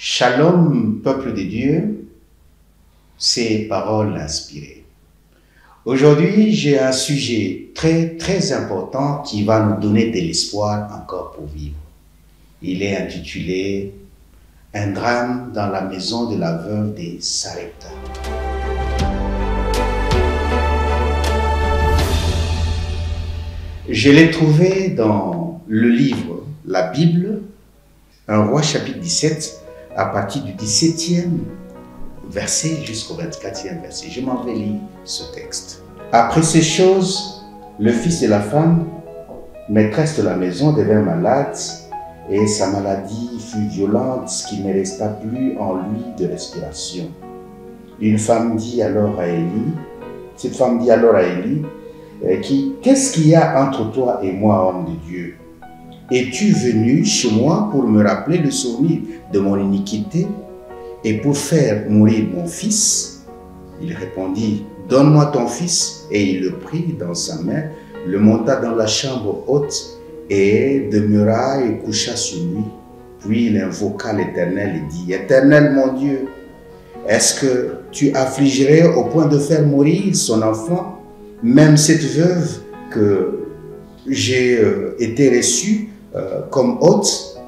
Shalom, peuple de Dieu, ces paroles inspirées. Aujourd'hui, j'ai un sujet très important qui va nous donner de l'espoir encore pour vivre. Il est intitulé « Un drame dans la maison de la veuve de Sarepta ». Je l'ai trouvé dans le livre, la Bible, 1 Roi chapitre 17, à partir du 17e verset jusqu'au 24e verset. Je m'en vais lire ce texte. Après ces choses, le fils de la femme, maîtresse de la maison, devint malade et sa maladie fut violente qu'il ne resta plus en lui de respiration. Une femme dit alors à Élie, qu'est-ce qu'il y a entre toi et moi, homme de Dieu? Es-tu venu chez moi pour me rappeler le souvenir de mon iniquité et pour faire mourir mon fils? Il répondit, donne-moi ton fils. Et il le prit dans sa main, le monta dans la chambre haute et demeura et coucha sur lui. Puis il invoqua l'Éternel et dit, Éternel mon Dieu, est-ce que tu affligerais au point de faire mourir son enfant, même cette veuve que j'ai été reçue comme hôte?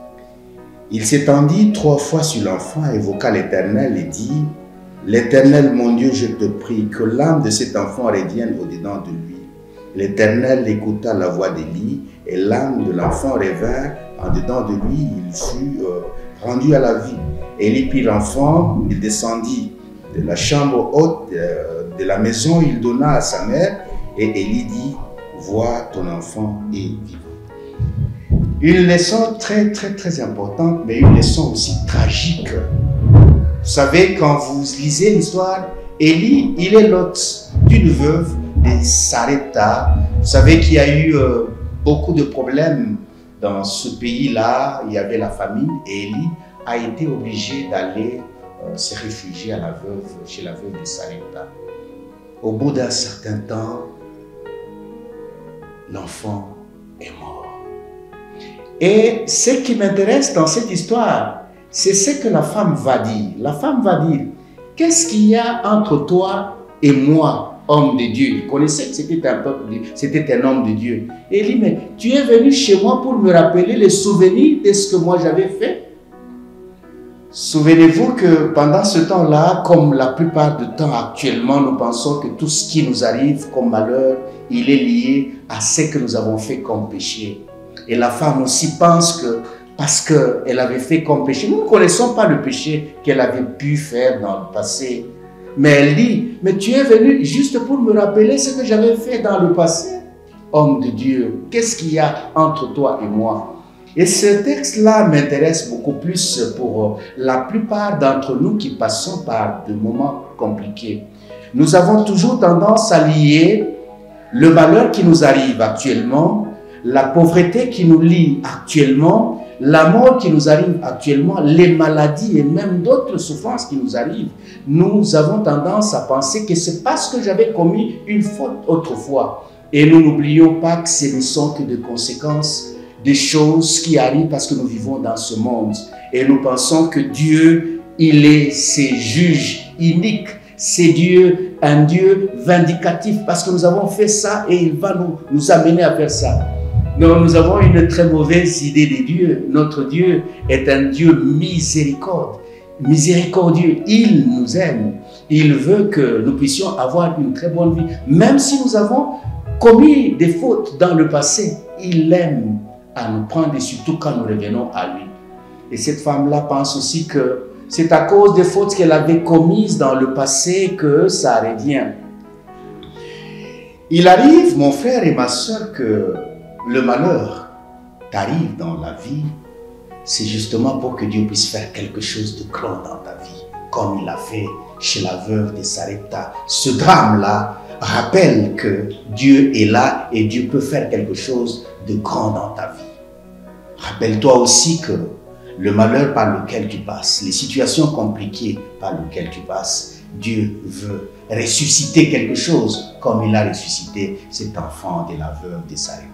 Il s'étendit 3 fois sur l'enfant, évoqua l'Éternel et dit, l'Éternel mon Dieu, je te prie que l'âme de cet enfant revienne au-dedans de lui. L'Éternel écouta la voix d'Élie et l'âme de l'enfant revint en dedans de lui, il fut rendu à la vie. Élie prit l'enfant, il descendit de la chambre haute de la maison, il donna à sa mère et Élie dit, vois ton enfant est vivant. Une leçon très importante, mais une leçon aussi tragique. Vous savez, quand vous lisez l'histoire, Élie, il est l'hôte d'une veuve de Sarepta. Vous savez qu'il y a eu beaucoup de problèmes dans ce pays-là. Il y avait la famine et Élie a été obligé d'aller se réfugier chez la veuve de Sarepta. Au bout d'un certain temps, l'enfant est mort. Et ce qui m'intéresse dans cette histoire, c'est ce que la femme va dire. La femme va dire, qu'est-ce qu'il y a entre toi et moi, homme de Dieu? Il connaissait que c'était un peuple, c'était un homme de Dieu. Et il dit, mais tu es venu chez moi pour me rappeler les souvenirs de ce que moi j'avais fait? Souvenez-vous que pendant ce temps-là, comme la plupart du temps actuellement, nous pensons que tout ce qui nous arrive comme malheur, il est lié à ce que nous avons fait comme péché. Et la femme aussi pense que parce qu'elle avait fait comme péché, nous ne connaissons pas le péché qu'elle avait pu faire dans le passé. Mais elle dit, mais tu es venu juste pour me rappeler ce que j'avais fait dans le passé. Homme de Dieu, qu'est-ce qu'il y a entre toi et moi? Et ce texte-là m'intéresse beaucoup plus pour la plupart d'entre nous qui passons par des moments compliqués. Nous avons toujours tendance à lier le malheur qui nous arrive actuellement, la pauvreté qui nous lie actuellement, la mort qui nous arrive actuellement, les maladies et même d'autres souffrances qui nous arrivent. Nous avons tendance à penser que c'est parce que j'avais commis une faute autrefois. Et nous n'oublions pas que ce ne sont que des conséquences des choses qui arrivent parce que nous vivons dans ce monde. Et nous pensons que Dieu, c'est juge unique. C'est Dieu, un Dieu vindicatif parce que nous avons fait ça et il va nous amener à faire ça. Non, nous avons une très mauvaise idée de Dieu. Notre Dieu est un Dieu miséricordieux. Il nous aime. Il veut que nous puissions avoir une très bonne vie. Même si nous avons commis des fautes dans le passé, il aime à nous prendre et surtout quand nous revenons à lui. Et cette femme-là pense aussi que c'est à cause des fautes qu'elle avait commises dans le passé que ça revient. Il arrive, mon frère et ma soeur, que le malheur t'arrive dans la vie, c'est justement pour que Dieu puisse faire quelque chose de grand dans ta vie, comme il a fait chez la veuve de Sarepta. Ce drame-là rappelle que Dieu est là et Dieu peut faire quelque chose de grand dans ta vie. Rappelle-toi aussi que le malheur par lequel tu passes, les situations compliquées par lesquelles tu passes, Dieu veut ressusciter quelque chose comme il a ressuscité cet enfant de la veuve de Sarepta.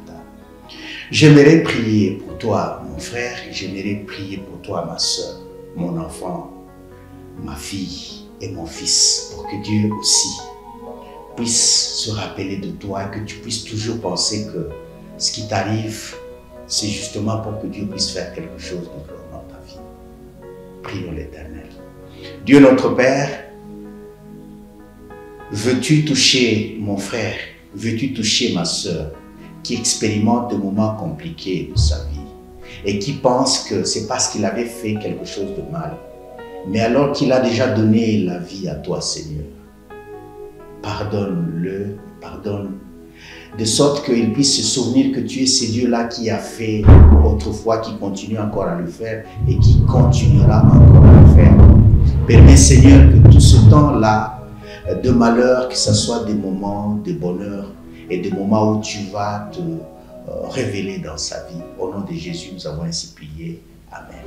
J'aimerais prier pour toi, mon frère, et j'aimerais prier pour toi, ma soeur. mon enfant, ma fille et mon fils, pour que Dieu aussi puisse se rappeler de toi, que tu puisses toujours penser que ce qui t'arrive, c'est justement pour que Dieu puisse faire quelque chose de grand dans ta vie. Prions l'Éternel. Dieu notre Père, veux-tu toucher mon frère, veux-tu toucher ma soeur qui expérimente des moments compliqués de sa vie et qui pense que c'est parce qu'il avait fait quelque chose de mal, mais alors qu'il a déjà donné la vie à toi, Seigneur. Pardonne-le, pardonne, de sorte qu'il puisse se souvenir que tu es ce Dieu-là qui a fait autrefois, qui continue encore à le faire et qui continuera encore à le faire. Permets, Seigneur, que tout ce temps-là de malheur, que ce soit des moments de bonheur et des moments où tu vas te révéler dans sa vie. Au nom de Jésus, nous avons ainsi prié. Amen.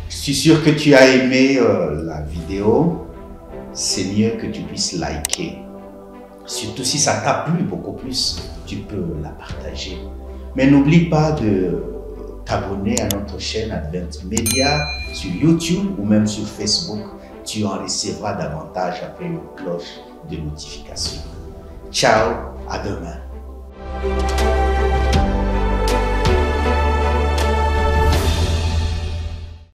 Je suis sûr que tu as aimé la vidéo. C'est mieux que tu puisses liker. Surtout si ça t'a plu beaucoup plus, tu peux la partager. Mais n'oublie pas de t'abonner à notre chaîne Advent Media sur YouTube ou même sur Facebook. Tu en recevras davantage après une cloche de notification. Ciao, à demain.